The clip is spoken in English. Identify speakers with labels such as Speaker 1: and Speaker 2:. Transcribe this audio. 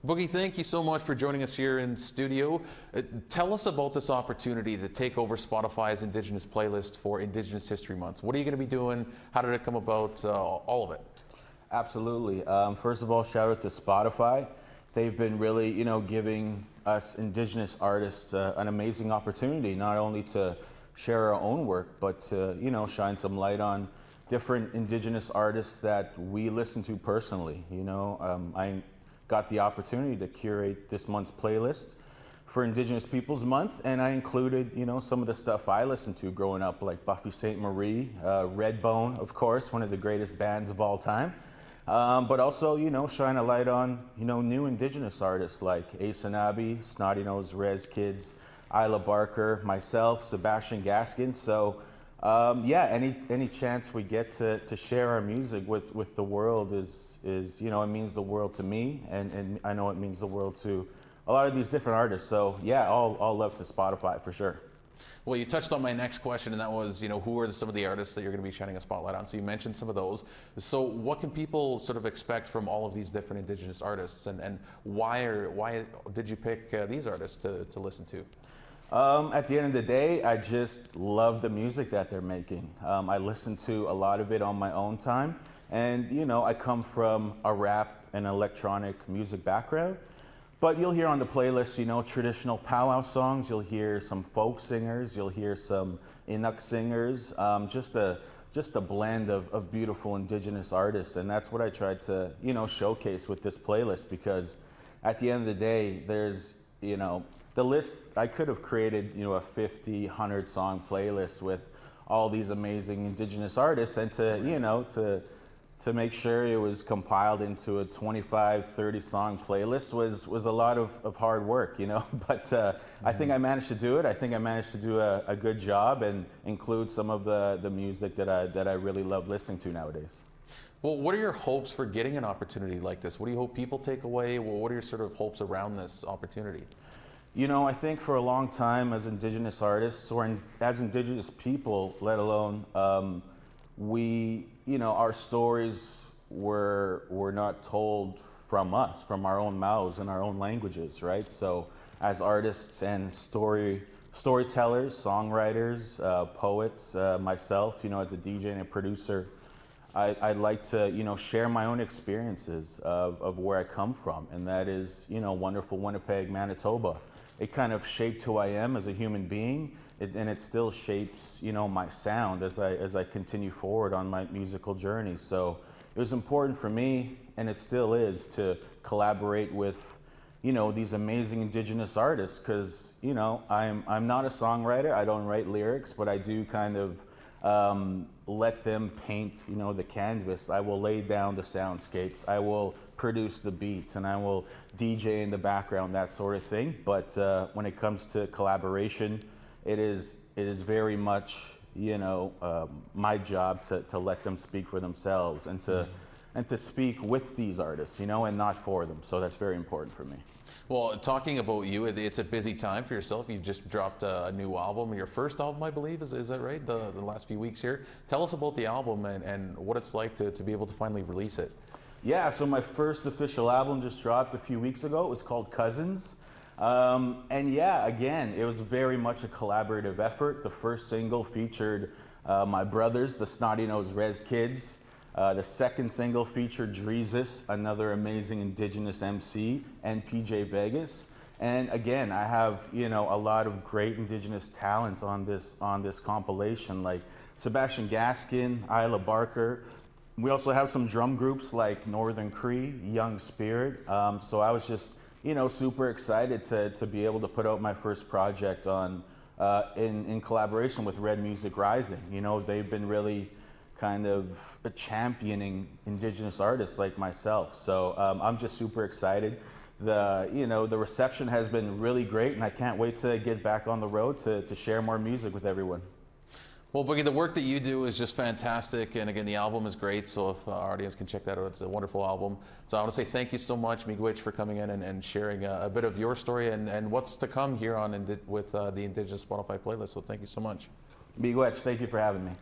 Speaker 1: Boogie, thank you so much for joining us here in studio. Tell us about this opportunity to take over Spotify's Indigenous playlist for Indigenous History Month. What are you going to be doing? How did it come about? All of it.
Speaker 2: Absolutely. First of all, shout out to Spotify. They've been really, giving us Indigenous artists an amazing opportunity, not only to share our own work, but to, shine some light on different Indigenous artists that we listen to personally. I got the opportunity to curate this month's playlist for Indigenous Peoples Month, and I included, some of the stuff I listened to growing up, like Buffy Sainte-Marie, Redbone, of course, one of the greatest bands of all time. But also, shine a light on, new Indigenous artists like Ace and Abby, Snotty Nose Rez Kids, Isla Barker, myself, Sebastian Gaskin. So, any chance we get to share our music with the world is it means the world to me, and I know it means the world to a lot of these different artists. So, yeah, all love to Spotify for sure.
Speaker 1: Well, you touched on my next question, and that was, who are some of the artists that you're going to be shining a spotlight on? So you mentioned some of those. So what can people sort of expect from all of these different Indigenous artists, and why did you pick these artists to listen to?
Speaker 2: At the end of the day, I just love the music that they're making. I listen to a lot of it on my own time, and I come from a rap and electronic music background. But you'll hear on the playlist, traditional powwow songs. You'll hear some folk singers. You'll hear some Inuk singers. Just a blend of beautiful Indigenous artists, and that's what I tried to showcase with this playlist. Because at the end of the day, there's the list. I could have created a 50, 100 song playlist with all these amazing Indigenous artists, and to make sure it was compiled into a 25, 30 song playlist was a lot of hard work, but I think I managed to do it. I think I managed to do a good job and include some of the music that I really love listening to nowadays.
Speaker 1: Well, what are your hopes for getting an opportunity like this? What do you hope people take away? Well, what are your sort of hopes around this opportunity?
Speaker 2: I think for a long time as Indigenous artists, or as Indigenous people, let alone, our stories were not told from us, from our own mouths and our own languages, right? So as artists and storytellers, songwriters, poets, myself, as a DJ and a producer, I'd like to, share my own experiences of where I come from, and that is, wonderful Winnipeg, Manitoba. It kind of shaped who I am as a human being, and it still shapes, my sound as I continue forward on my musical journey. So it was important for me, and it still is, to collaborate with, these amazing Indigenous artists, because, I'm not a songwriter. I don't write lyrics, but I do kind of let them paint, the canvas. I will lay down the soundscapes. I will produce the beats, and I will DJ in the background, that sort of thing. But when it comes to collaboration, it is very much, my job to let them speak for themselves, and to speak with these artists, and not for them. So that's very important for me.
Speaker 1: Well, talking about you, it's a busy time for yourself. You just dropped a new album, your first album, I believe, is that right? The last few weeks here. Tell us about the album and what it's like to be able to finally release it.
Speaker 2: Yeah, so my first official album just dropped a few weeks ago. It was called Cousins. And yeah, again, it was very much a collaborative effort. The first single featured my brothers, the Snotty Nose Rez Kids. The second single featured Dreezus, another amazing Indigenous MC, and PJ Vegas. And again, I have a lot of great Indigenous talent on this compilation, like Sebastian Gaskin, Isla Barker. We also have some drum groups like Northern Cree, Young Spirit. So I was just super excited to be able to put out my first project in collaboration with Red Music Rising. They've been really kind of championing Indigenous artists like myself. So I'm just super excited. The reception has been really great, and I can't wait to get back on the road to share more music with everyone.
Speaker 1: Well, Boogie, the work that you do is just fantastic, and again, the album is great, so if our audience can check that out, it's a wonderful album. So I want to say thank you so much, Miigwech, for coming in and sharing a bit of your story and what's to come here on with the Indigenous Spotify playlist, so thank you so much.
Speaker 2: Miigwech, thank you for having me.